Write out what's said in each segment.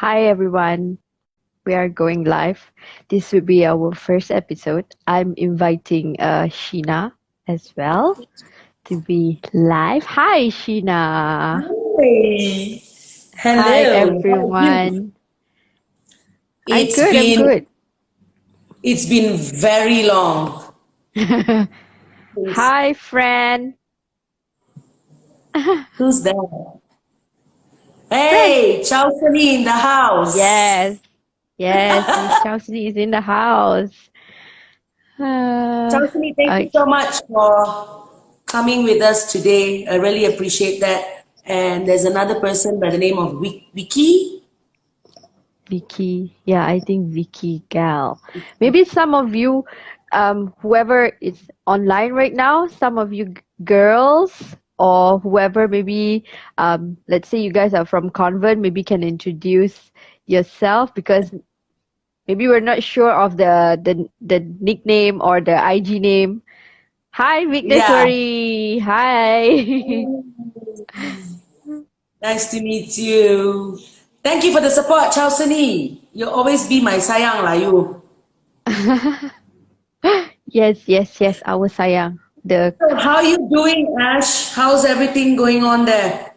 Hi everyone, we are going live. This will be our first episode. I'm inviting Sheena as well to be live. Hi Sheena. Hey, Hi hello. How are you? everyone. I'm It's good, I'm been good. it's been very long. Who's Hi friend. who's there? Friend. Hey, Chelsea in the house. Yes, yes, Miss Chelsea is in the house. Chelsea, thank you so Okay, much for coming with us today. I really appreciate that. And there's another person by the name of Vicky. Vicky. Yeah, I think Vicky Gal. Maybe some of you, whoever is online right now, some of you girls or whoever, maybe, let's say you guys are from convent, maybe can introduce yourself because maybe we're not sure of the nickname or the IG name. Hi, Yeah. Victory. Hi. Nice to meet you. Thank you for the support, Chelsea. You'll always be my sayang lah, you. Yes, yes, yes, our sayang. The So how are you doing, Ash? How's everything going on there?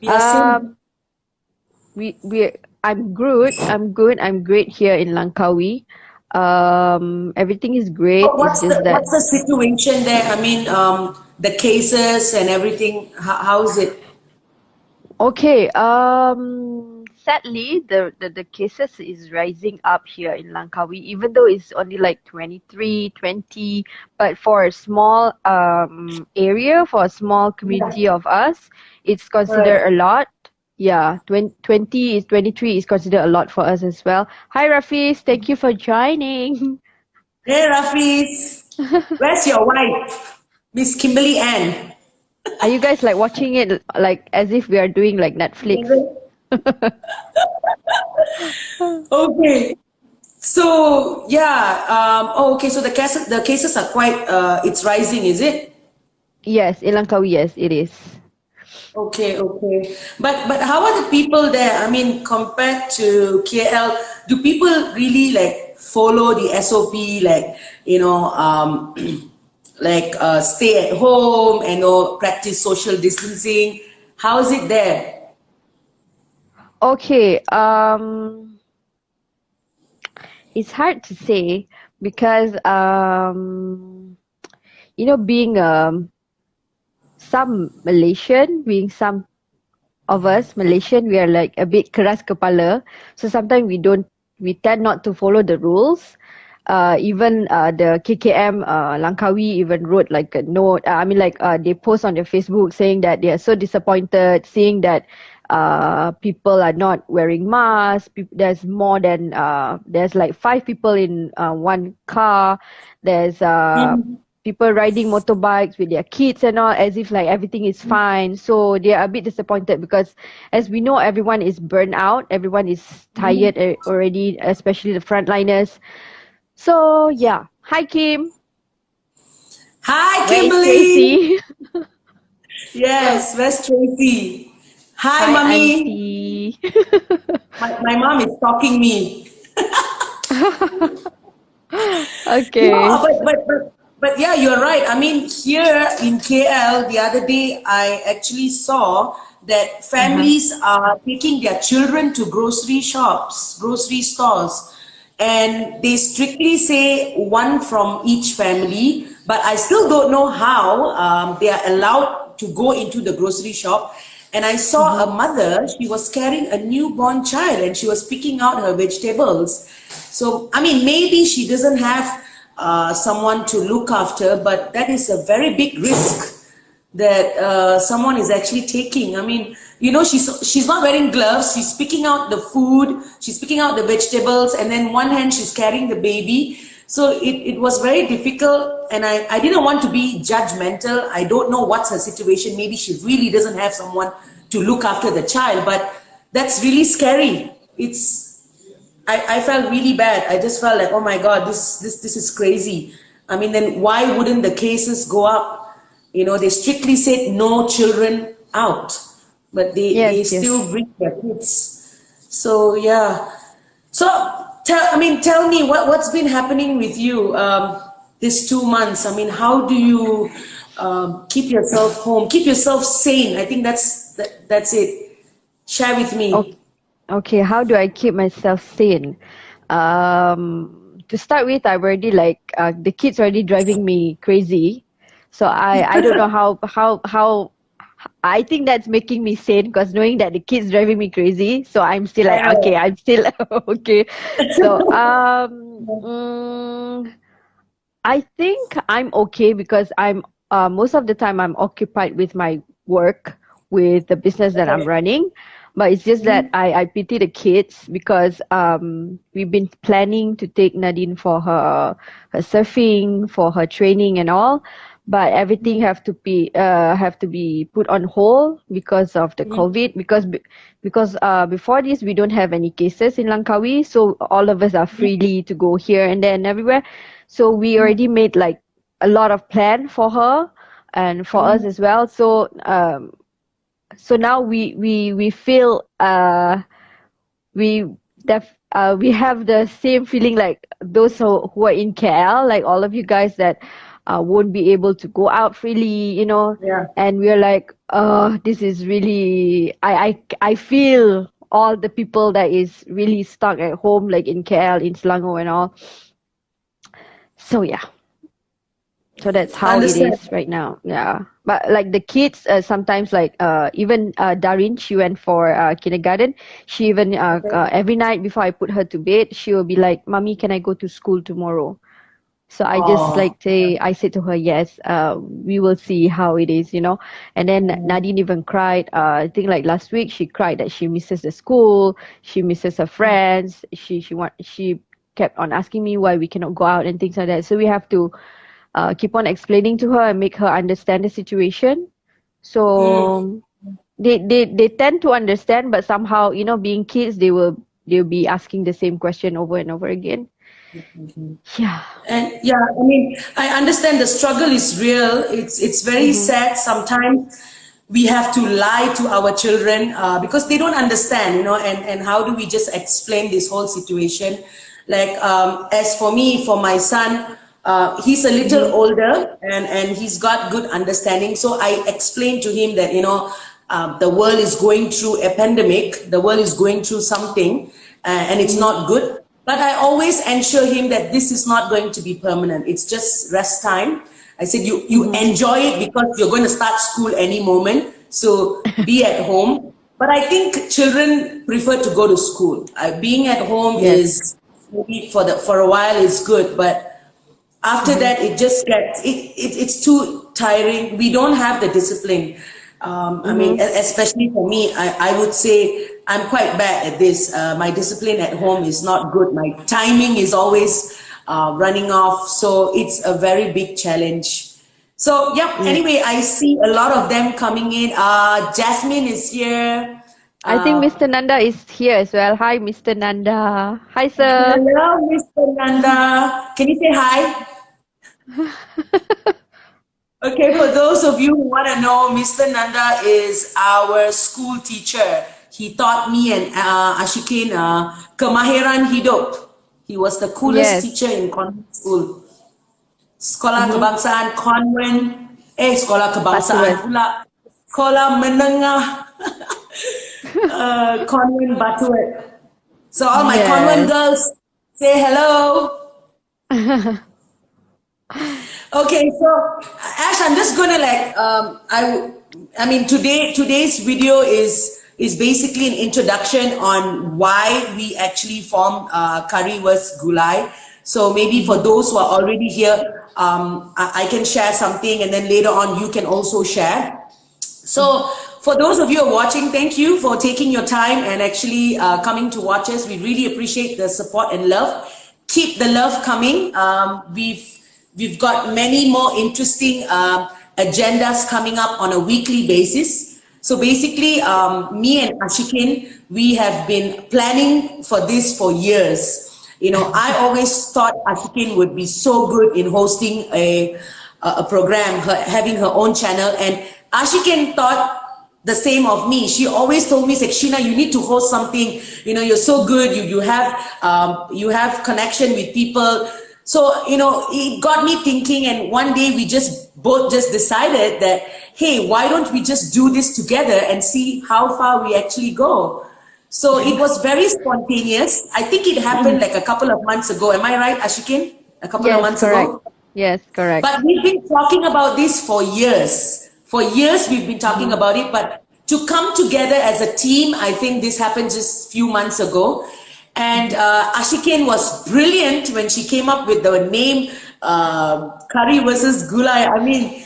We are still. um we I'm good. I'm good. I'm great here in Langkawi. Everything is great. It's just that What's the situation there? I mean, the cases and everything. How's it? okay. Sadly, the cases is rising up here in Langkawi, even though it's only like 23, 20. But for a small area, for a small Yeah. community of us, it's considered Right. a lot. Yeah, 20 is 23 is considered a lot for us as well. Hi, Rafiz. Thank you for joining. Hey, Rafiz. Where's your wife, Miss Kimberly Ann? Are you guys like watching it like as if we are doing like Netflix? Okay. So yeah. Oh, okay. So the cases are quite. It's rising, is it? Yes, in Langkawi, yes, it is. Okay, okay. But how are the people there? I mean, compared to KL, do people really like follow the SOP, like like stay at home and practice social distancing? How is it there? Okay, it's hard to say because being some Malaysian, being some of us Malaysian, we are like a bit keras kepala. So sometimes we tend not to follow the rules. Even the KKM Langkawi even wrote like a note. I mean, like they post on their Facebook saying that they are so disappointed seeing that people are not wearing masks. There's like five people in one car. There's Mhm. people riding motorbikes with their kids and all as if like everything is fine, so they are a bit disappointed because as we know everyone is burnt out, everyone is tired already, especially the frontliners. So yeah, hi Kim, Hi, where is Kimberly. Tracy? Yes, where's Tracy? Hi, Hi mommy. auntie. My mom is stalking me. Okay. No, but yeah, you're right. I mean, here in KL, the other day, I actually saw that Uh-huh. families are taking their children to grocery shops, grocery stores, and they strictly say one from each family. But I still don't know how they are allowed to go into the grocery shop. And I saw Mm-hmm. a mother, she was carrying a newborn child and she was picking out her vegetables. So, I mean, maybe she doesn't have someone to look after, but that is a very big risk that someone is actually taking. I mean, she's not wearing gloves. She's picking out the food. She's picking out the vegetables, and then one hand she's carrying the baby. So it was very difficult, and I didn't want to be judgmental. I don't know what's her situation. Maybe she really doesn't have someone to look after the child, but that's really scary. I felt really bad. I just felt like, oh my God, this is crazy. I mean, then why wouldn't the cases go up? They strictly said no children out, but they Yes, still yes. bring their kids. So yeah. So tell me what's been happening with you these 2 months. I mean, how do you keep yourself home, keep yourself sane? I think that's it. Share with Okay, me. okay, how do I keep myself sane? To start with, I've already the kids already driving me crazy. So I don't know how I think that's making me sane because knowing that the kids driving me crazy. So I'm still I like, okay, know. I'm still okay. So Yeah. I think I'm okay because I'm most of the time I'm occupied with my work, with the business that I'm Okay. running. But it's just that Mhm. I pity the kids because we've been planning to take Nadine for her surfing, for her training and all. But everything have to be put on hold because of the Mhm. COVID. Because before this we don't have any cases in Langkawi, so all of us are freely to go here and there and everywhere. So we Mhm. already made like a lot of plan for her and for us Mhm. as well. So now we feel we we have the same feeling like those who are in KL, like all of you guys that won't be able to go out freely, Yeah. and we're like, this is really I feel all the people that is really stuck at home, like in KL, in Selangor and all. So yeah. So that's how it Understand. is right now. Yeah. But like the kids, sometimes like even Darin, she went for kindergarten. She even Okay. every night before I put her to bed, she will be like, "Mommy, can I go to school tomorrow?" So I just Oh. like say, I said to her, "Yes, we will see how it is." And then Mhm. Nadine even cried. I think like last week she cried that she misses the school, she misses her friends. She kept on asking me why we cannot go out and things like that. So we have to keep on explaining to her and make her understand the situation. Mm. So they tend to understand, but somehow, being kids, they'll be asking the same question over and over again. Yeah. And yeah, I understand the struggle is real. It's very Mm-hmm. sad. Sometimes we have to lie to our children because they don't understand, and how do we just explain this whole situation? Like, as for me, for my son, he's a little Mm-hmm. older and he's got good understanding. So I explained to him that, the world is going through a pandemic, the world is going through something, and it's Mm-hmm. not good. But I always ensure him that this is not going to be permanent. It's just rest time. I said, you Mm-hmm. enjoy it because you're going to start school any moment. So be at home. But I think children prefer to go to school. Being at home Yes. is maybe for a while is good, but after Mm-hmm. that it just gets it's too tiring. We don't have the discipline. Mm-hmm. Especially for me, I would say I'm quite bad at this. My discipline at home is not good. My timing is always running off, so it's a very big challenge. So yep, Yes. anyway, I see a lot of them coming in. Jasmine is here. I think uh, Mr. Nanda is here as well. Hi, Mr. Nanda. Hi, sir. Hello, Mr. Nanda, can you say hi? Okay, for those of you who want to know, Mr. Nanda is our school teacher. He taught me and Ashikin kemahiran hidup. He was the coolest Yes. teacher in convent school. Sekolah Mm-hmm. kebangsaan konvent, sekolah Butterworth. kebangsaan pula. Sekolah menengah convent Batuet. So all my convent Yes. girls, say hello. Okay, so Ash, I'm just gonna today's video is basically an introduction on why we actually formed Curry Vs Gulai. So maybe for Mm-hmm. those who are already here, I can share something, and then later on you can also share. Mm-hmm. So for those of you who are watching, thank you for taking your time and actually coming to watch us. We really appreciate the support and love. Keep the love coming. We've got many more interesting agendas coming up on a weekly basis. So basically, me and Ashikin, we have been planning for this for years. I always thought Ashikin would be so good in hosting a program, having her own channel, and Ashikin thought the same of me. She always told me, like, Sheena, you need to host something. You know, you're so good. You have connection with people. So, you know, it got me thinking, and one day we both just decided that, hey, why don't we just do this together and see how far we actually go? So it was very spontaneous. I think it happened like a couple of months ago. Am I right, Ashikin? A couple of months ago? Yes, correct. But we've been talking about this for years. For years we've been talking about it, but to come together as a team, I think this happened just a few months ago. And Ashikin was brilliant when she came up with the name Curry Vs Gulai. I mean,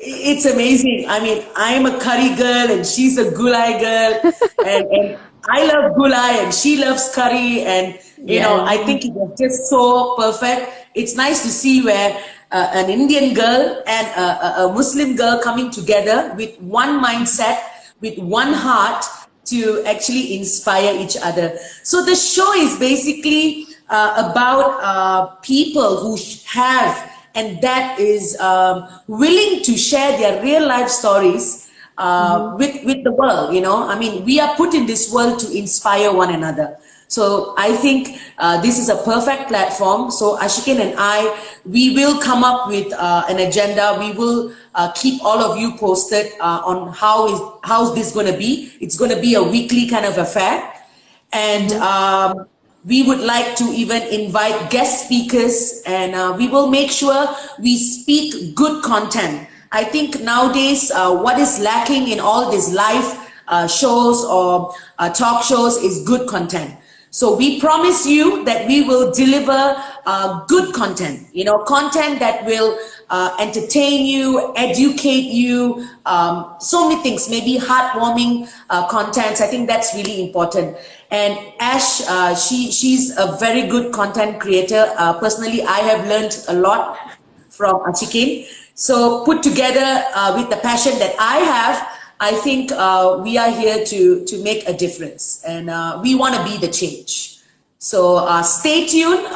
it's amazing. I mean, I'm a curry girl and she's a gulai girl. and I love gulai and she loves curry. And, you know, I think it was just so perfect. It's nice to see where an Indian girl and a Muslim girl coming together with one mindset, with one heart, to actually inspire each other. So the show is basically about people who have, and that is willing to share their real life stories with the world, you know. I mean, we are put in this world to inspire one another. So I think this is a perfect platform. So Ashikin and I, we will come up with an agenda. We will keep all of you posted on how's this going to be. It's going to be a weekly kind of affair. And we would like to even invite guest speakers, and we will make sure we speak good content. I think nowadays what is lacking in all these live shows or talk shows is good content. So we promise you that we will deliver good content, you know, content that will entertain you, educate you, so many things, maybe heartwarming contents. I think that's really important. And Ash, she's a very good content creator. Personally, I have learned a lot from Ashikin. So put together with the passion that I have, I think we are here to make a difference, and we want to be the change. So stay tuned.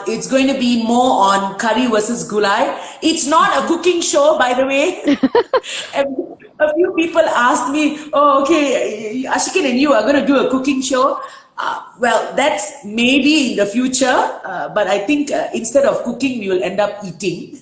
It's going to be more on Curry Vs Gulai. It's not a cooking show, by the way. A few people asked me, oh, okay, Ashikin and you are going to do a cooking show. Well, that's maybe in the future, but I think instead of cooking, we will end up eating.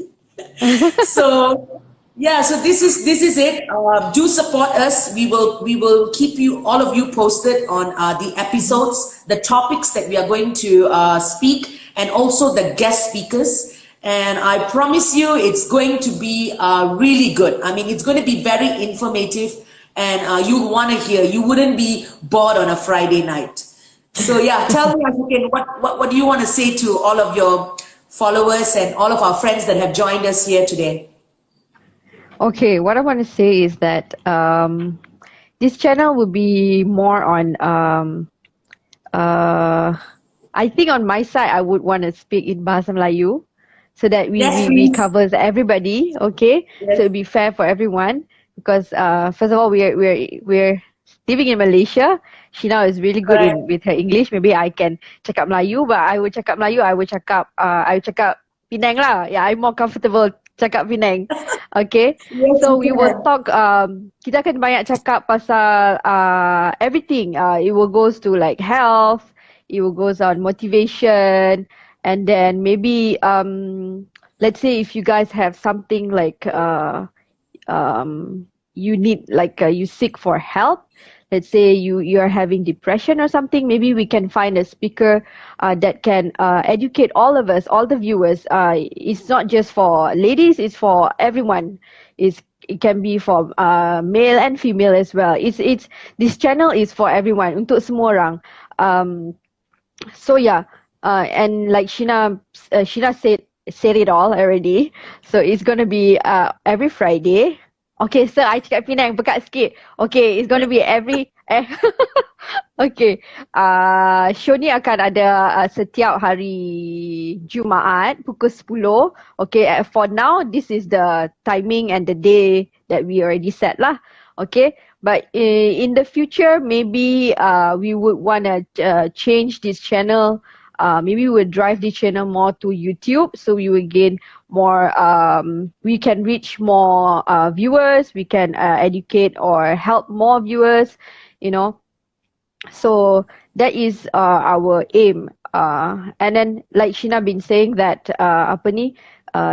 So yeah, so this is it. Do support us. We will keep you, all of you, posted on the episodes, the topics that we are going to speak, and also the guest speakers. And I promise you, it's going to be really good. I mean, it's going to be very informative, and you'll want to hear. You wouldn't be bored on a Friday night. So yeah, tell me, Ashikin, what do you want to say to all of your followers and all of our friends that have joined us here today? Okay, what I want to say is that this channel will be more on, I think on my side, I would want to speak in Bahasa Melayu so that we covers everybody, okay? Yes. So it'll be fair for everyone because first of all, we're living in Malaysia. Sheena is really good with her English. Maybe I can cakap Melayu, but I will cakap Melayu, I will cakap Penang lah. Yeah, I'm more comfortable cakap Penang. Okay, yes, so we will talk, kita akan banyak cakap pasal everything. It will goes to like health, it will goes on motivation, and then maybe let's say if you guys have something like you need, like you seek for help. Let's say you're having depression or something, maybe we can find a speaker that can educate all of us, all the viewers. It's not just for ladies, it's for everyone. It can be for male and female as well. This channel is for everyone, untuk semua orang. So yeah, and like Sheena said it all already. So it's gonna be every Friday. Okay, sir, I cakap Penang, pekat sikit. Okay, it's going to be every... okay, show ni akan ada setiap hari Jumaat pukul 10. Okay, for now, this is the timing and the day that we already set lah. Okay, but in the future, maybe we would want to change this channel maybe we'll drive the channel more to YouTube, so we will gain more, we can reach more viewers, we can educate or help more viewers, you know. So that is our aim. And then like Sheena been saying that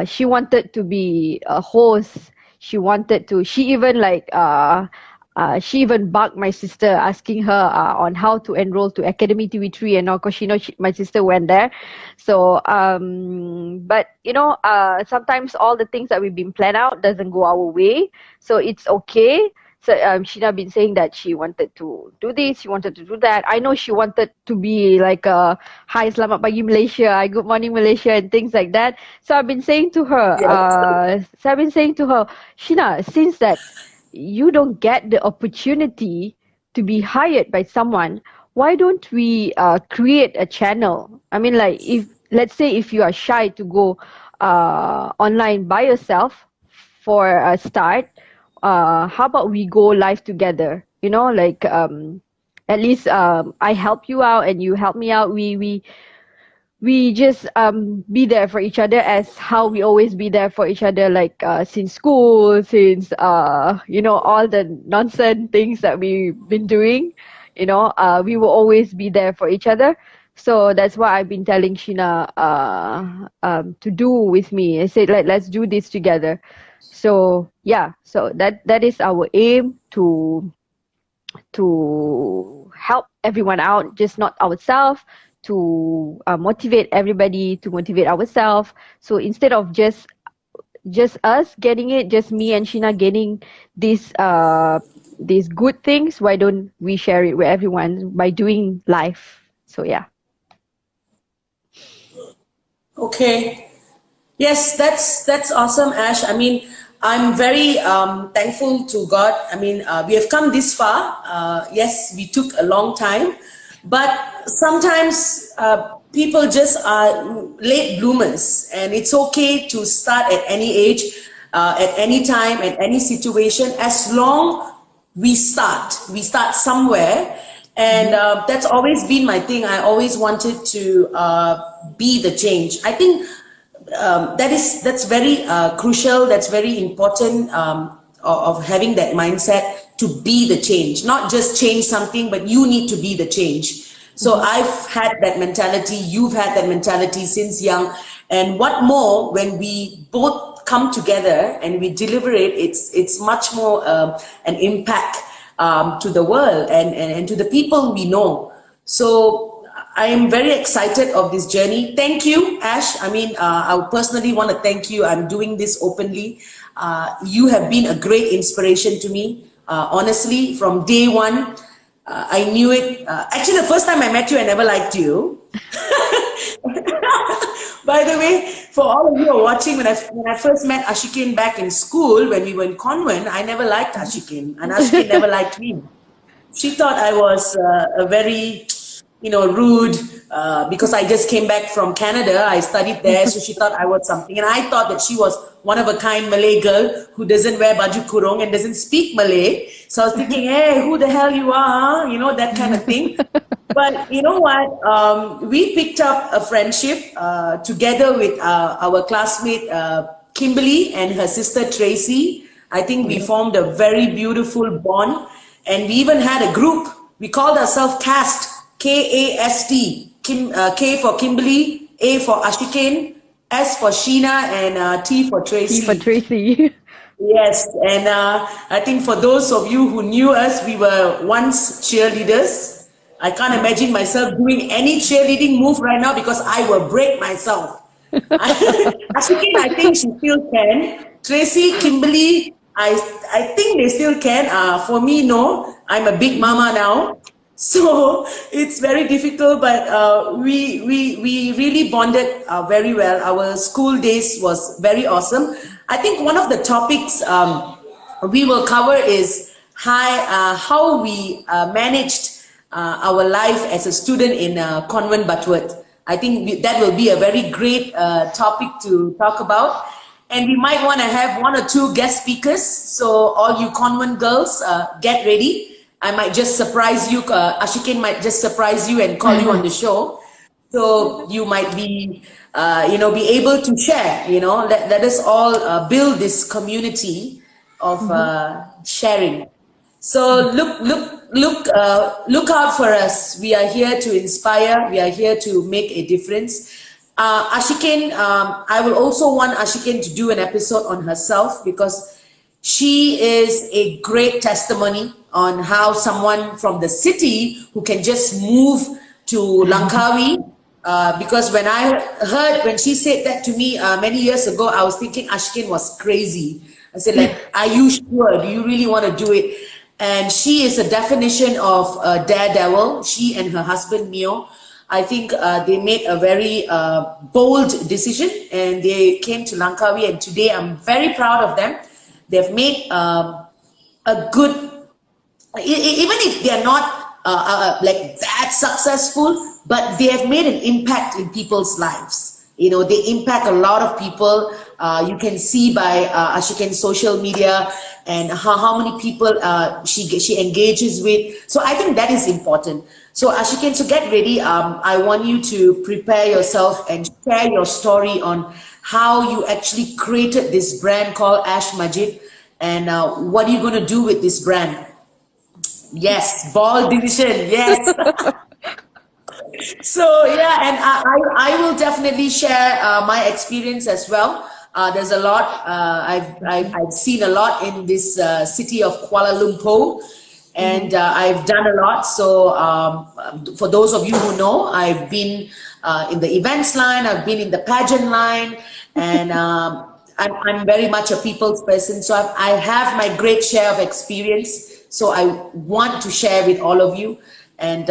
she wanted to be a host. She even like she even bugged my sister, asking her on how to enroll to Academy TV3 and all, because my sister went there. So but you know, sometimes all the things that we've been planned out doesn't go our way, so it's okay. So Sheena been saying that she wanted to do this, she wanted to do that. I know she wanted to be like Hi Selamat Pagi Malaysia, Hi Good Morning Malaysia, and things like that. So I've been saying to her, Sheena, since that you don't get the opportunity to be hired by someone, why don't we create a channel? I mean, like, if let's say if you are shy to go online by yourself for a start, how about we go live together? You know, like at least I help you out and you help me out. We just be there for each other as how we always be there for each other, like since school, since you know, all the nonsense things that we've been doing. You know, we will always be there for each other. So that's why I've been telling Sheena to do with me. I said, like, let's do this together. So yeah, so that is our aim, to help everyone out, just not ourselves, to motivate everybody, to motivate ourselves. So instead of just us getting it, just me and Sheena getting these good things, why don't we share it with everyone by doing live? So yeah. Okay. Yes, that's awesome, Ash. I mean, I'm very thankful to God. I mean, we have come this far. Yes, we took a long time, but sometimes people just are late bloomers, and it's okay to start at any age, at any time, at any situation, as long we start somewhere. And that's always been my thing. I always wanted to be the change. I think that's very crucial. That's very important, of having that mindset to be the change, not just change something, but you need to be the change. So I've had that mentality. You've had that mentality since young. And what more when we both come together and we deliver it? It's much more an impact to the world and to the people we know. So I am very excited of this journey. Thank you, Ash. I mean, I personally want to thank you. I'm doing this openly. You have been a great inspiration to me. Honestly, from day one, I knew it. Actually, the first time I met you, I never liked you. By the way, for all of you who are watching, when I first met Ashikin back in school, when we were in convent, I never liked Ashikin, and Ashikin never liked me. She thought I was a very, rude, because I just came back from Canada. I studied there, so she thought I was something. And I thought that she was one of a kind Malay girl who doesn't wear baju kurung and doesn't speak Malay. So I was thinking, hey, who the hell you are? That kind of thing. But you know what? We picked up a friendship together with our classmate Kimberly and her sister Tracy. I think we formed a very beautiful bond. And we even had a group. We called ourselves CAST. KAST, K for Kimberly, A for Ashikin, S for Sheena, and T for Tracy. T for Tracy. Yes, and I think for those of you who knew us, we were once cheerleaders. I can't imagine myself doing any cheerleading move right now because I will break myself. Ashikin, I think she still can. Tracy, Kimberly, I think they still can. For me, no. I'm a big mama now. So it's very difficult, but we really bonded very well. Our school days was very awesome. I think one of the topics we will cover is how we managed our life as a student in Convent Butterworth. I think that will be a very great topic to talk about. And we might want to have 1 or 2 guest speakers. So all you convent girls, get ready. I might just surprise you. Ashikin might just surprise you and call you on the show. So you might be, be able to share. Let us all build this community of Mm-hmm. sharing. So look out for us. We are here to inspire. We are here to make a difference. Ashikin, I will also want Ashikin to do an episode on herself, because she is a great testimony on how someone from the city who can just move to Langkawi. Because when she said that to me many years ago, I was thinking Ashkin was crazy. I said, like, are you sure? Do you really want to do it? And she is a definition of a daredevil. She and her husband Mio, I think they made a very bold decision, and they came to Langkawi. And today I'm very proud of them. They've made a good, even if they're not like that successful, but they have made an impact in people's lives. They impact a lot of people. You can see by Ashiken's social media and how many people she engages with. So I think that is important. So Ashiken, so get ready. I want you to prepare yourself and share your story on how you actually created this brand called Ash Majid, and what are you going to do with this brand? Yes, ball division. Yes. So yeah, and I will definitely share my experience as well. There's a lot. I've seen a lot in this city of Kuala Lumpur, and I've done a lot. So for those of you who know, I've been in the events line. I've been in the pageant line, and I'm very much a people's person. So I have my great share of experience. So I want to share with all of you. And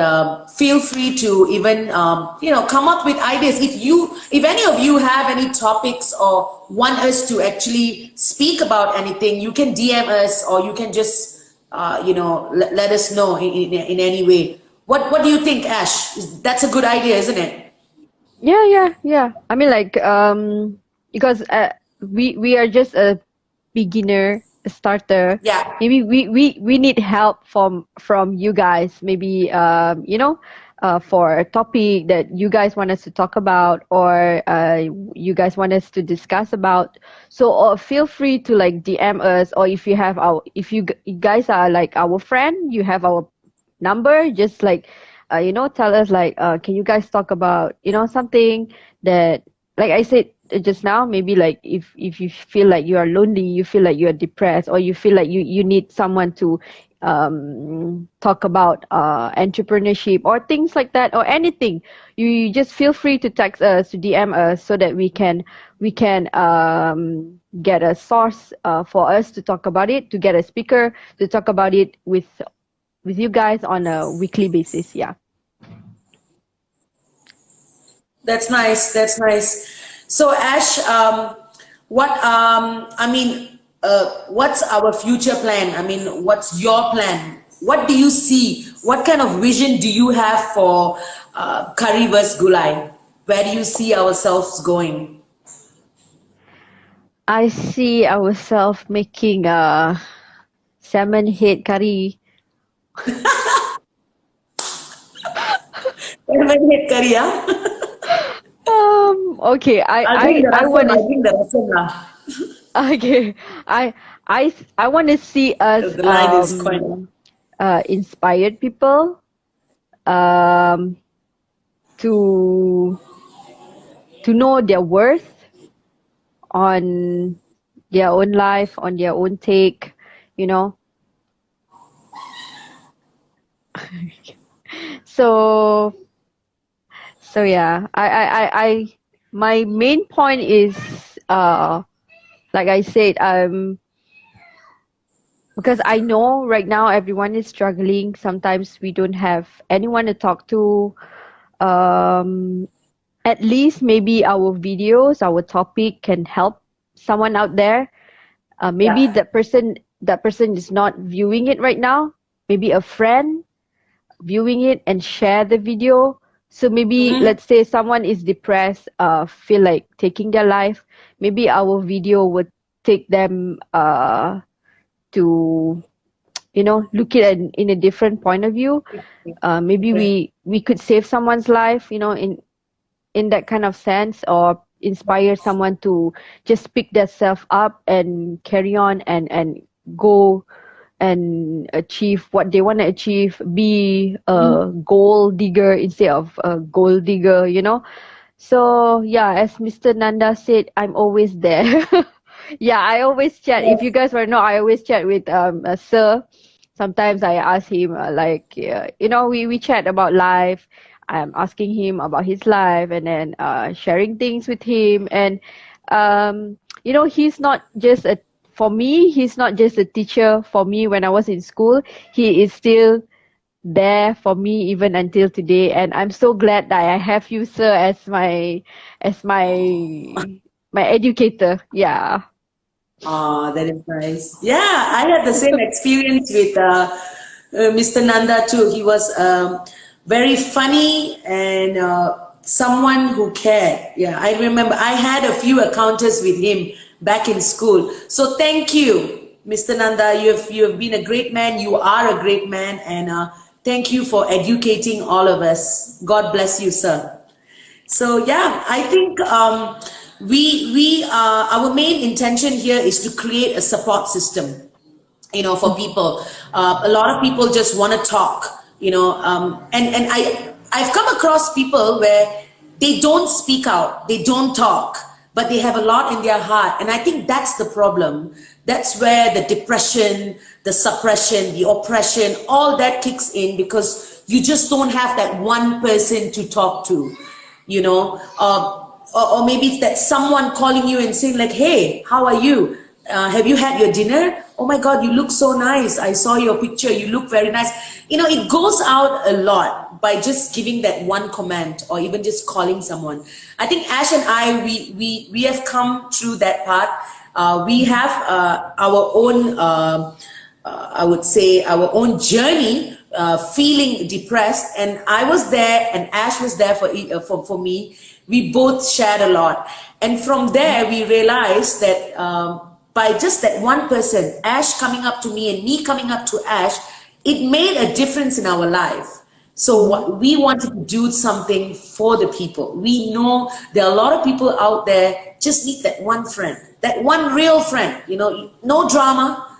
feel free to even come up with ideas. If any of you have any topics or want us to actually speak about anything, you can DM us, or you can just let us know in any way. What do you think, Ash? That's a good idea, isn't it? Yeah. I mean, like, because we are just a beginner, a starter. Yeah. Maybe we need help from you guys. Maybe for a topic that you guys want us to talk about, or you guys want us to discuss about. So feel free to like DM us, or if you guys are like our friend, you have our number, just like tell us like can you guys talk about something that, like I said just now, maybe like if you feel like you are lonely, you feel like you are depressed, or you feel like you need someone to talk about entrepreneurship or things like that, or anything, you just feel free to text us, to DM us, so that we can get a source for us to talk about it, to get a speaker to talk about it with you guys on a weekly basis. Yeah. That's nice. That's nice. So Ash, what's our future plan? I mean, what's your plan? What do you see? What kind of vision do you have for Curry Vs Gulai? Where do you see ourselves going? I see ourselves making a salmon head curry. Salmon head curry, yeah? Okay, I want I to. think the rasam lah. Okay, I want to see us The line is quite. inspired people to know their worth on their own life, on their own take, you know. So yeah, I my main point is like I said, because I know right now everyone is struggling. Sometimes we don't have anyone to talk to. At least maybe our videos, our topic can help someone out there. Maybe Yeah. that person is not viewing it right now. Maybe a friend viewing it and share the video. So maybe let's say someone is depressed, feel like taking their life. Maybe our video would take them to look at it in a different point of view. Maybe we could save someone's life, in in that kind of sense, or inspire someone to just pick themselves up and carry on and go and achieve what they want to achieve, be a gold digger instead of a gold digger, you know. So yeah, as Mr. Nanda said, I'm always there. Yeah, I always chat. If you guys were not, I always chat with Sir. Sometimes I ask him you know, we chat about life. I'm asking him about his life, and then sharing things with him. And you know, he's not just a for me, he's not just a teacher for me when I was in school. He is still there for me even until today, and I'm so glad that I have you, sir, as my educator. Yeah. Oh, that is nice. Yeah, I had the same experience with Mr. Nanda too. He was very funny and someone who cared. Yeah, I remember I had a few encounters with him back in school. So thank you, Mr. Nanda. You have been a great man. You are a great man, and thank you for educating all of us. God bless you, sir. So yeah, I think our main intention here is to create a support system, you know, for people. A lot of people just want to talk, you know, and I've come across people where they don't speak out, they don't talk, but they have a lot in their heart, and I think that's the problem. That's where the depression, the suppression, the oppression, all that kicks in, because you just don't have that one person to talk to, you know, or maybe it's that someone calling you and saying like, hey, how are you? Have you had your dinner? Oh my God, you look so nice. I saw your picture. You look very nice. You know, it goes out a lot by just giving that one comment or even just calling someone. I think Ash and I, we have come through that part. We have our own, I would say, our own journey, feeling depressed. And I was there and Ash was there for me. We both shared a lot. And from there, we realized that by just that one person, Ash coming up to me and me coming up to Ash, it made a difference in our life. So we wanted to do something for the people. We know there are a lot of people out there just need that one friend, that one real friend, you know, no drama,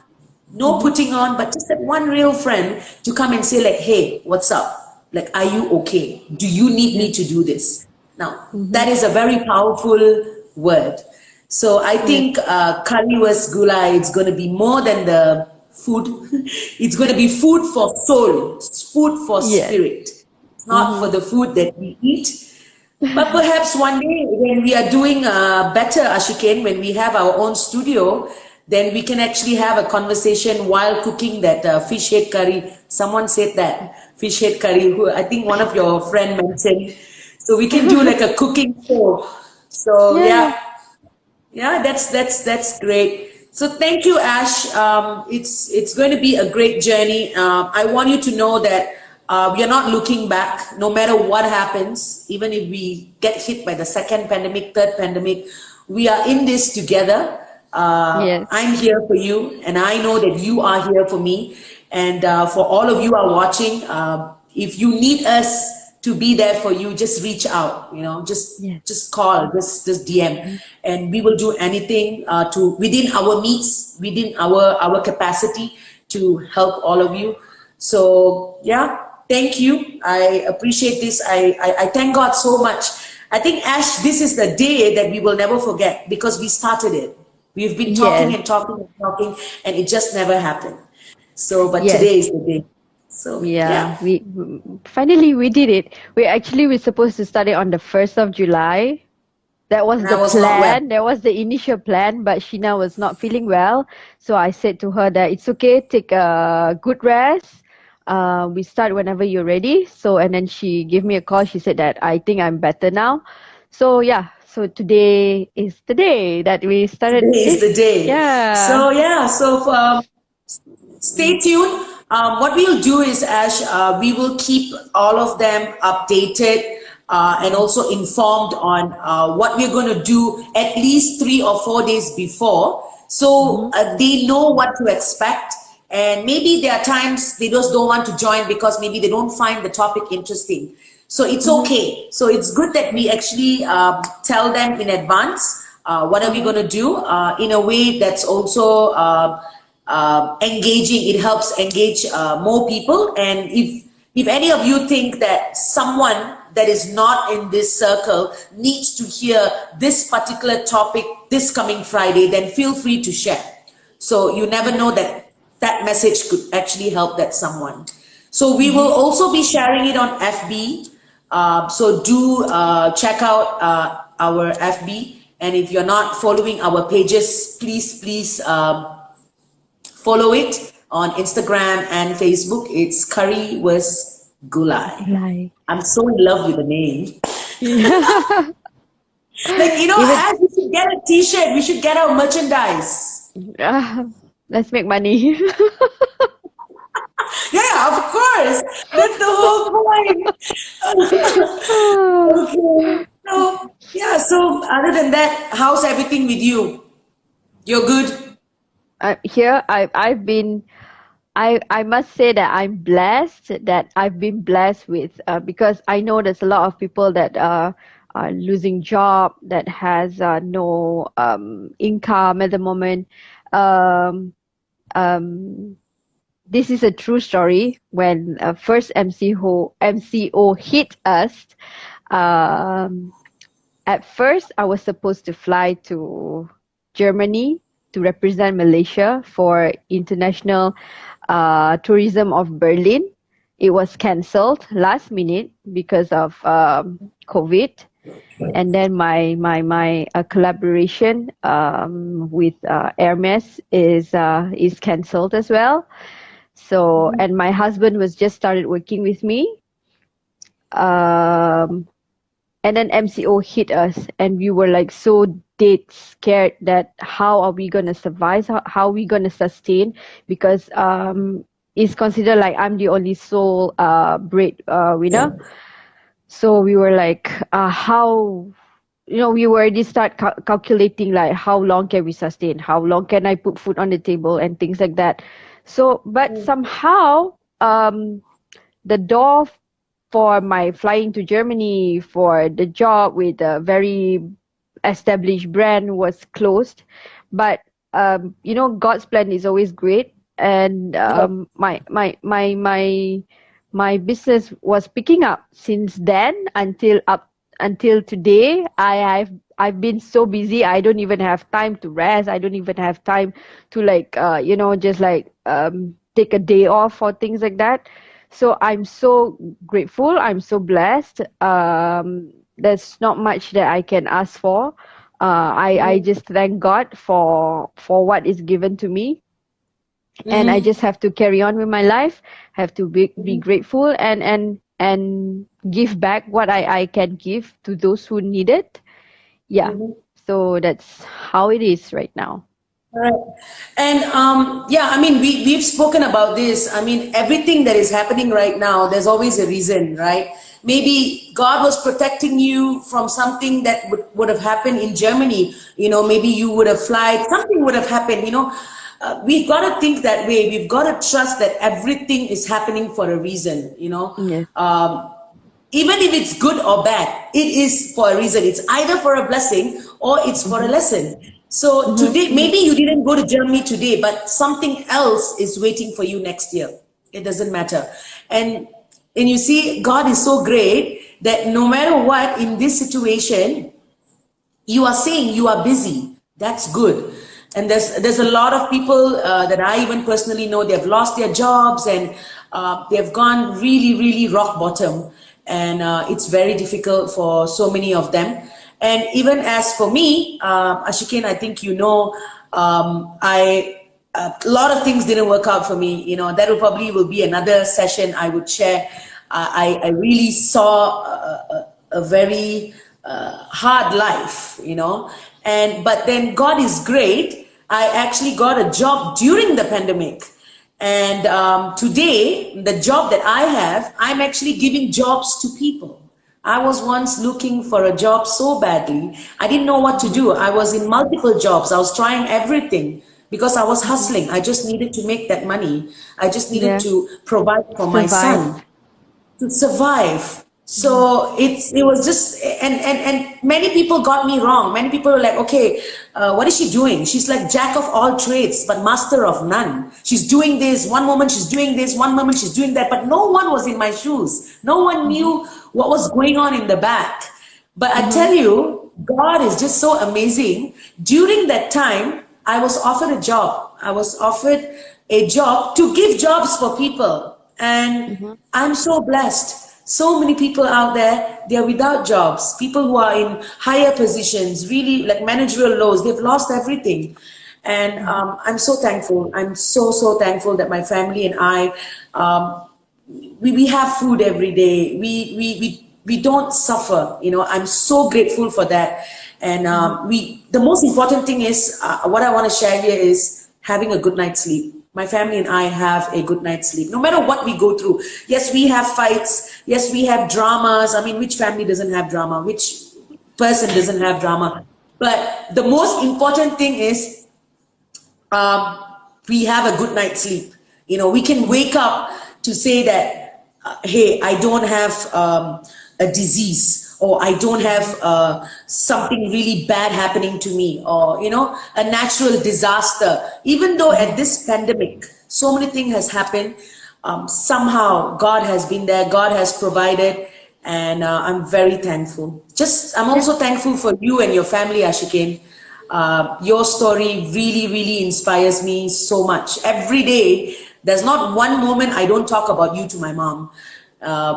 no putting on, but just that one real friend to come and say like, hey, what's up? Like, are you okay? Do you need me to do this? Now, that is a very powerful word. So I think Curry Vs Gulai, it's going to be more than the food. It's going to be food for soul, food for spirit. It's not for the food that we eat. But perhaps one day when we are doing better, Ashiken, when we have our own studio, then we can actually have a conversation while cooking that fish head curry. Someone said that, fish head curry, who I think one of your friend mentioned. So we can do like a cooking show. So yeah, that's great. So thank you, Ash. It's going to be a great journey. I want you to know that we are not looking back, no matter what happens. Even if we get hit by the second pandemic, third pandemic, we are in this together. I'm here for you, and I know that you are here for me. And for all of you who are watching, if you need us to be there for you, just reach out, you know, just call, just DM, and we will do anything to within our means, within our capacity to help all of you. So yeah, thank you. I appreciate this. I thank God so much. I think, Ash, this is the day that we will never forget, because we started it. We've been talking and talking and talking, and it just never happened. So, but today is the day. So we finally we did it. We're supposed to start it on the 1st of July. That was the plan. That was the initial plan, but Sheena was not feeling well. So I said to her that it's okay, take a good rest. We start whenever you're ready. So, and then she gave me a call. She said that I think I'm better now. So yeah, so today is the day that we started. Today is the day. So stay tuned. What we'll do is, Ash, we will keep all of them updated and also informed on what we're going to do at least 3 or 4 days before. So they know what to expect. And maybe there are times they just don't want to join because maybe they don't find the topic interesting. So it's okay. So it's good that we actually tell them in advance what are we going to do in a way that's also engaging. It helps engage more people. And if any of you think that someone that is not in this circle needs to hear this particular topic this coming Friday, then feel free to share. So you never know that that message could actually help that someone. So we will also be sharing it on FB. So do check out our FB. And if you're not following our pages, please follow it on Instagram and Facebook. It's Curry Vs Gulai. I'm so in love with the name. Like, you know, as we should get a t-shirt, we should get our merchandise. Let's make money. Yeah, of course. That's the whole point. Okay. So, yeah, so other than that, how's everything with you? You're good? Here, I must say that I'm blessed, that I've been blessed with, because I know there's a lot of people that are losing job, that has no income at the moment. This is a true story. When first MCO hit us, at first I was supposed to fly to Germany to represent Malaysia for International Tourism of Berlin. It was cancelled last minute because of COVID. And then my collaboration with Hermes is cancelled as well. So, and my husband was just started working with me. And then MCO hit us, and we were like so dead scared that how are we going to survive? How are we going to sustain? Because it's considered like I'm the only sole breadwinner. So we were like, how, you know, we already start calculating like how long can we sustain? How long can I put food on the table and things like that. So, but somehow the door for my flying to Germany for the job with a very established brand was closed. But you know, God's plan is always great, and my business was picking up since then until today. I've been so busy. I don't even have time to rest. I don't even have time to like you know, just like take a day off or things like that. So I'm so grateful. I'm so blessed. There's not much that I can ask for. I just thank God for what is given to me. And I just have to carry on with my life, have to be grateful and give back what I can give to those who need it. Yeah. So that's how it is right now. Right. And yeah, I mean, we've spoken about this. I mean, everything that is happening right now, there's always a reason, right? Maybe God was protecting you from something that would have happened in Germany. You know, maybe you would have flied, something would have happened, you know. We've got to think that way. We've got to trust that everything is happening for a reason, you know. Yes. Even if it's good or bad, it is for a reason. It's either for a blessing or it's for a lesson. So today, maybe you didn't go to Germany today, but something else is waiting for you next year. It doesn't matter. And you see, God is so great that no matter what in this situation, you are saying you are busy. That's good. And there's a lot of people that I even personally know, they've lost their jobs and they've gone really, really rock bottom. And it's very difficult for so many of them. And even as for me, Ashikin, I think you know, a lot of things didn't work out for me. You know, that will be another session I would share. I really saw a very hard life, you know. But then God is great. I actually got a job during the pandemic. And today, the job that I have, I'm actually giving jobs to people. I was once looking for a job so badly. I didn't know what to do. I was in multiple jobs. I was trying everything because I was hustling. I just needed to make that money. I just needed to provide for my son to survive. So it was just, and many people got me wrong. Many people were like, okay, what is she doing? She's like jack of all trades, but master of none. She's doing this, one moment she's doing this, one moment she's doing that, but no one was in my shoes. No one knew what was going on in the back. But I tell you, God is just so amazing. During that time, I was offered a job. I was offered a job to give jobs for people. And I'm so blessed. So many people out there, they're without jobs. People who are in higher positions, really like managerial roles, they've lost everything. And I'm so thankful. I'm so thankful that my family and I, we have food every day. We don't suffer. You know, I'm so grateful for that. And the most important thing is, what I want to share here is having a good night's sleep. My family and I have a good night's sleep, no matter what we go through. Yes, we have fights. Yes, we have dramas. I mean, which family doesn't have drama? Which person doesn't have drama? But the most important thing is we have a good night's sleep. You know, we can wake up to say that, hey, I don't have a disease, or I don't have something really bad happening to me, or, you know, a natural disaster. Even though at this pandemic, so many things has happened, somehow God has been there, God has provided, and I'm very thankful. I'm also thankful for you and your family, Ashikin. Your story really inspires me so much. Every day, there's not one moment I don't talk about you to my mom,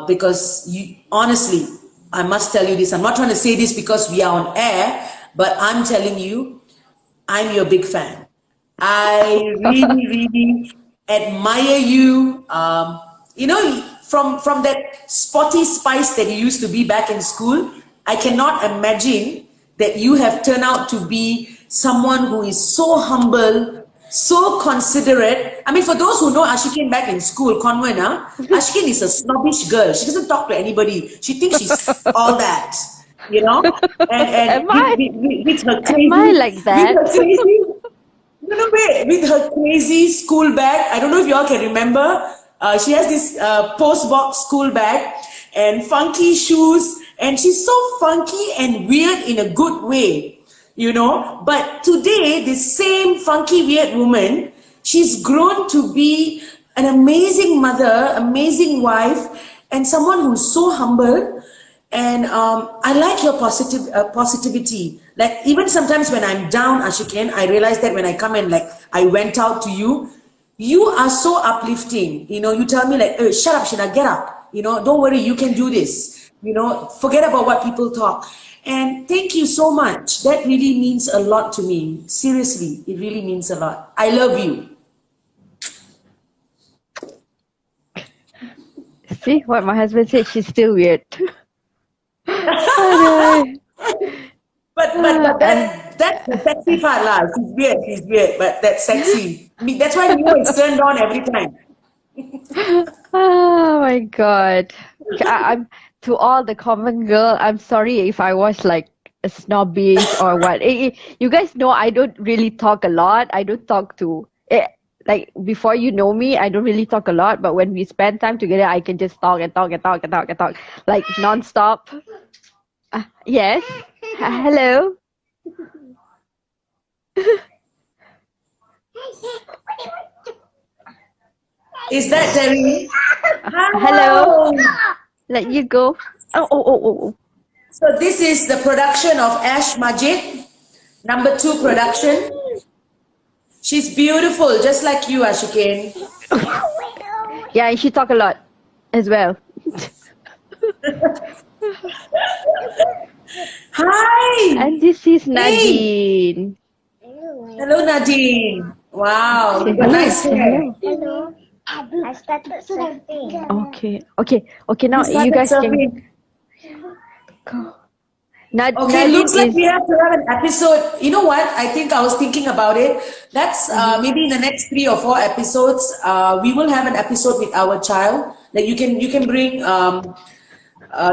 because you, honestly, I must tell you this. I'm not trying to say this because we are on air, but I'm telling you, I'm your big fan. I really admire you. You know, from that sporty spice that you used to be back in school, I cannot imagine that you have turned out to be someone who is so humble, so considerate. I mean, for those who know Ashikin back in school, convent, Ashikin is a snobbish girl. She doesn't talk to anybody. She thinks she's all that, you know? And with her crazy, Am I like that? With her crazy school bag. I don't know if you all can remember. She has this post box school bag and funky shoes. And she's so funky and weird in a good way. You know, but today, this same funky, weird woman, she's grown to be an amazing mother, amazing wife, and someone who's so humble. And I like your positivity. Like, even sometimes when I'm down, Ashikin, I realize that when I come and like, I went out to you, you are so uplifting. You know, you tell me like, shut up, Shina, get up. You know, don't worry, you can do this. You know, forget about what people talk. And thank you so much. That really means a lot to me. Seriously, it really means a lot. I love you. See what my husband said? She's still weird. But that's the sexy part, lah. She's weird, but that's sexy. I mean, that's why you is turned on every time. Oh my God. I'm to all the common girl, I'm sorry if I was like a snobbish or what. You guys know I don't really talk a lot. I don't talk to like before you know me, I don't really talk a lot, but when we spend time together, I can just talk like non-stop. Yes. Hello. Is that Terry? Hello. Let you go. Oh. So this is the production of Ash Majid, #2 production. She's beautiful, just like you, Ashikin. Yeah, and she talk a lot as well. Hi. And this is Nadine. Hello, Nadine. Wow, you got nice hair. Hello. I started surfing. Okay. Now you guys can go. Okay, looks like we have to have an episode. You know what? I think I was thinking about it. Let's maybe in the next 3 or 4 episodes, we will have an episode with our child. Like you can bring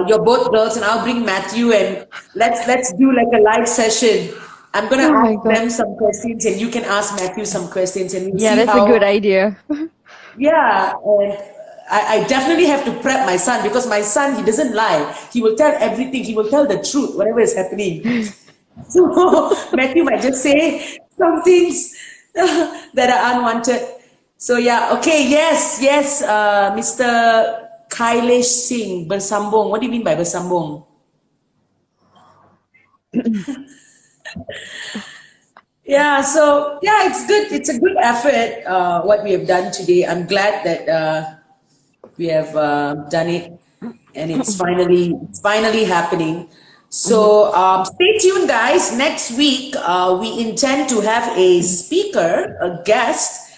your both girls, and I'll bring Matthew, and let's do like a live session. I'm gonna ask them some questions, and you can ask Matthew some questions, and we'll see that's how, a good idea. yeah, I definitely have to prep my son, because my son, he doesn't lie. He will tell everything. He will tell the truth, whatever is happening. So Matthew might just say some things that are unwanted. So yeah, okay, yes, Mr. Kailesh Singh, bersambung. What do you mean by bersambung? Yeah, so yeah, it's good. It's a good effort, what we have done today. I'm glad that we have done it, and it's finally happening. So stay tuned, guys. Next week, we intend to have a speaker, a guest.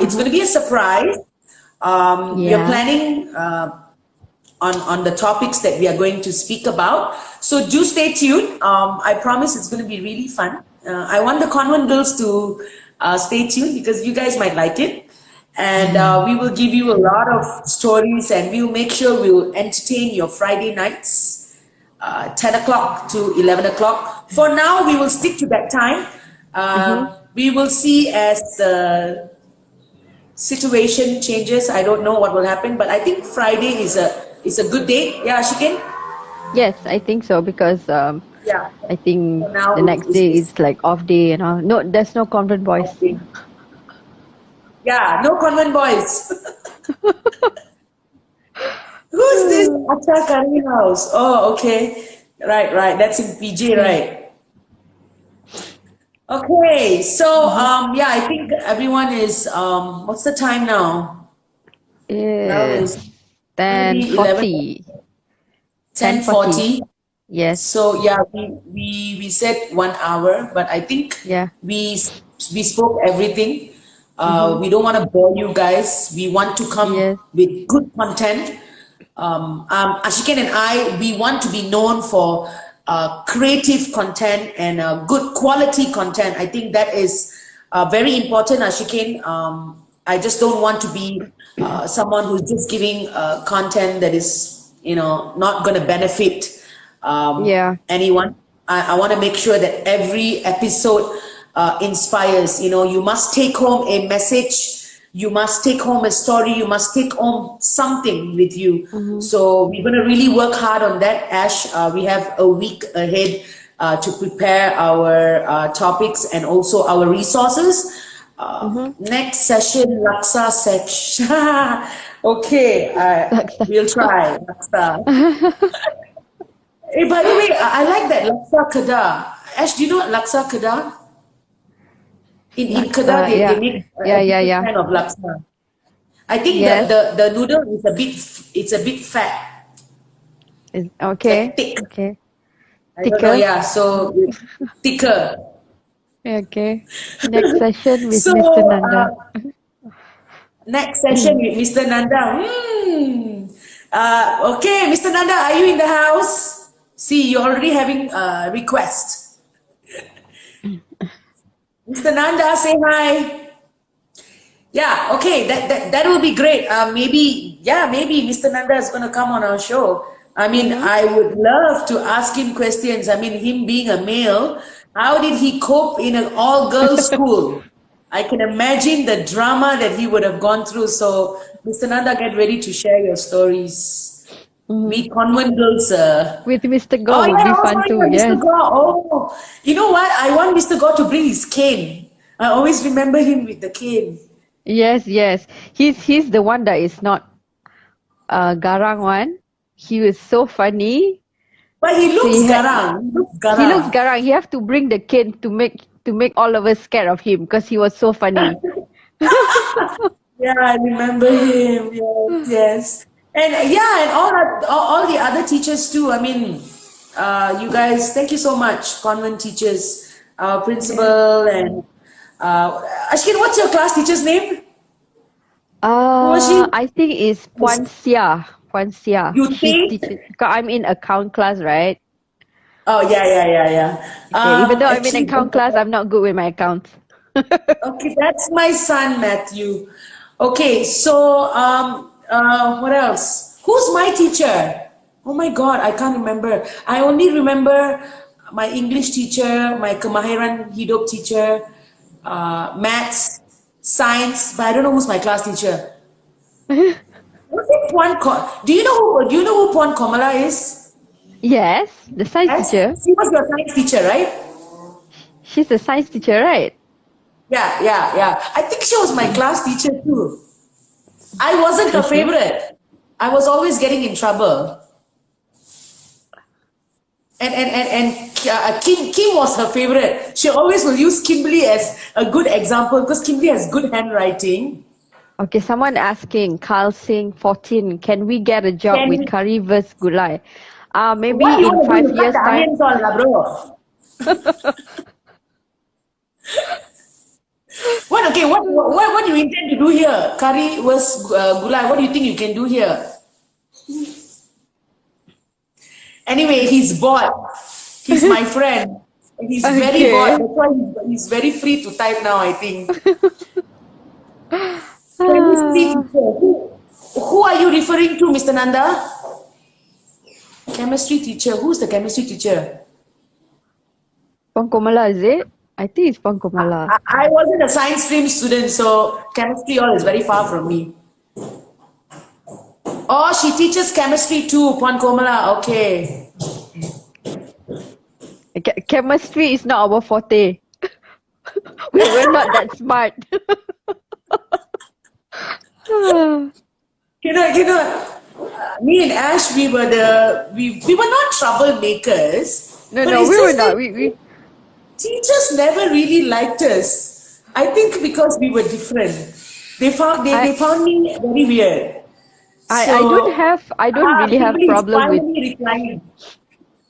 It's going to be a surprise. We are planning on the topics that we are going to speak about. So do stay tuned. I promise it's going to be really fun. I want the convent girls to stay tuned, because you guys might like it. And we will give you a lot of stories, and we'll make sure we'll entertain your Friday nights, 10 o'clock to 11 o'clock. For now, we will stick to that time. We will see as the situation changes. I don't know what will happen, but I think Friday is a good day. Yeah, Shikin? Yes, I think so, because Yeah. I think now the next day is like off day and all. No, there's no convent boys. Okay. Yeah, no convent boys. Who's this Acha Curry House? Oh, okay. Right. That's in PJ, right? Okay, so yeah, I think everyone is what's the time now? Now It's is 10:40. 10:40. Yes. So yeah, we said 1 hour, but I think we spoke everything. We don't want to bore you guys. We want to come with good content. Ashiken and I, we want to be known for creative content and good quality content. I think that is very important, Ashiken. I just don't want to be someone who's just giving content that is, not going to benefit anyone. I want to make sure that every episode inspires. You must take home a message. You must take home a story. You must take home something with you. So we're going to really work hard on that, Ash. We have a week ahead to prepare our topics and also our resources. Next session, Laksa section. Okay, we'll try Laksa. Hey, by the way, I like that Laksa Kedah. Ash, do you know what Laksa Kedah? In Kedah, they make kind of laksa. I think the noodle is a bit fat. Okay. Like thick. Okay. I don't know, yeah, so thicker. Okay. Next session with So, Mr. Nanda. Next session with Mr. Nanda. Okay, Mr. Nanda, are you in the house? See, you're already having a request. Mr. Nanda, say hi. Yeah, okay, that will be great. Maybe Mr. Nanda is going to come on our show. I mean, I would love to ask him questions. I mean, him being a male, how did he cope in an all-girls school? I can imagine the drama that he would have gone through. So, Mr. Nanda, get ready to share your stories. Meet convent girls. With Mr. Go would be fun too. Mr. Go. Oh, you know what? I want Mr. Go to bring his cane. I always remember him with the cane. Yes. He's the one that is not garang one. He was so funny. But he looks garang. He looks garang. He have to bring the cane to make all of us scared of him because he was so funny. Yeah, I remember him. Yes. And and all the other teachers too. I mean, you guys, thank you so much, convent teachers, principal, and Ashkin. What's your class teacher's name? Who was she? I think it's Puan Sia. You think? I'm in account class, right? Oh yeah. Okay, even though I'm in account class, I'm not good with my accounts. Okay, that's my son Matthew. Okay, so what else? Who's my teacher? Oh my God, I can't remember. I only remember my English teacher, my Kemahiran Hidup teacher, maths, science, but I don't know who's my class teacher. Was it Do you know who Puan Komala is? Yes, the science Yes, teacher. she was your science teacher, right? She's a science teacher, right? Yeah. I think she was my class teacher too. I wasn't her Is she? favorite. I was always getting in trouble. And Kim was her favorite. She always will use Kimberly as a good example because Kimberly has good handwriting. Okay, someone asking, Carl Singh 14, can we get a job with Can Curry Vs Gulai? Maybe what do you in want to do? 5 You cut years the time. onions on, lah, bro. What do you intend to do here? Curry was gulai. What do you think you can do here? Anyway, he's bored. He's my friend. And he's very bored. Okay. That's why he's very free to type now, I think. Chemistry teacher. Who are you referring to, Mr. Nanda? Chemistry teacher. Who's the chemistry teacher? Puan Komala, is it? I think it's Puan Komala. I wasn't a science stream student, so chemistry all is very far from me. Oh, she teaches chemistry too, Puan Komala. Okay. Chemistry is not our forte. We're not that smart. Me and Ash, we were not troublemakers. No, but no, it's we were just not. that teachers never really liked us. I think because we were different. They found me very weird. I don't really have Kimberly is problem with finally replying.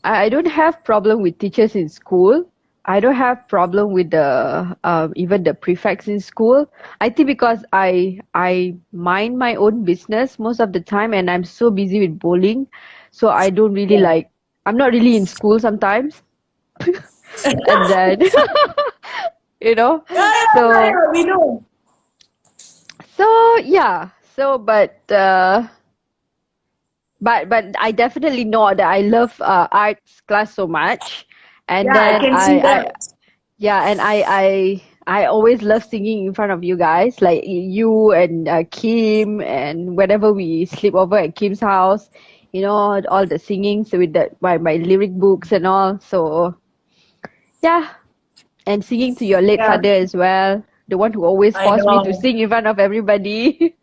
I don't have problem with teachers in school. I don't have problem with the even the prefects in school. I think because I mind my own business most of the time, and I'm so busy with bowling, so I don't really like. I'm not really in school sometimes, and then you know. Yeah, we know. So yeah. So but I definitely know that I love arts class so much. And Yeah, then I can see that. I always love singing in front of you guys, like you and Kim, and whenever we sleep over at Kim's house, you know, all the singing so with my lyric books and all. So yeah, and singing to your late Yeah. father as well, the one who always I forced me to know. sing in front of everybody.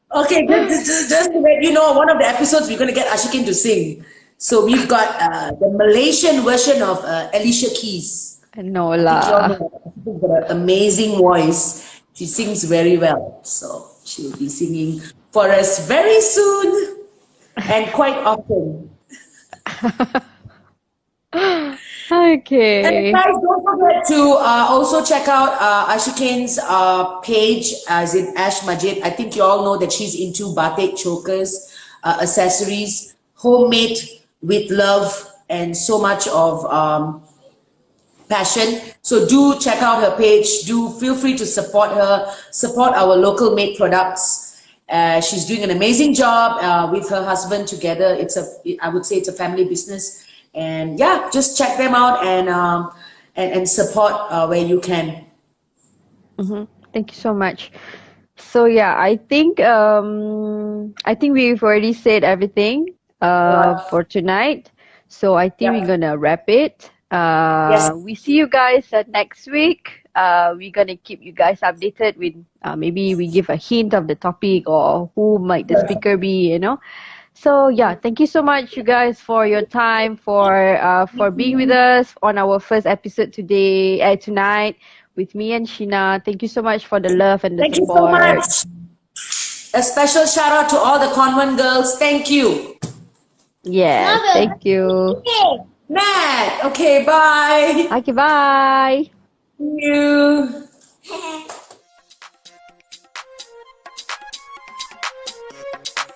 Okay, just to let you know, one of the episodes we're going to get Ashikin to sing. So we've got the Malaysian version of Alicia Keys. No I think you all lah. know Ashikin's got an amazing voice. She sings very well. So she'll be singing for us very soon and quite often. And Okay. guys, don't forget to also check out Ashikin's page, as in Ash Majid. I think you all know that she's into batik chokers, accessories, homemade with love and so much of passion. So do check out her page. Do feel free to support her, support our local made products. She's doing an amazing job with her husband together. I would say it's a family business. And yeah, just check them out and support where you can. Thank you so much. So yeah, I think we've already said everything for tonight. So I think we're gonna wrap it. Yes. We see you guys next week. We're gonna keep you guys updated with maybe we give a hint of the topic or who might the speaker be, you know. So yeah, thank you so much, you guys, for your time, for being with us on our first episode tonight with me and Sheena. Thank you so much for the love and the Thank you so support. much. A special shout out to all the convent girls. Thank you. Yes, thank you. Nat. Okay, bye. Okay, bye. See you.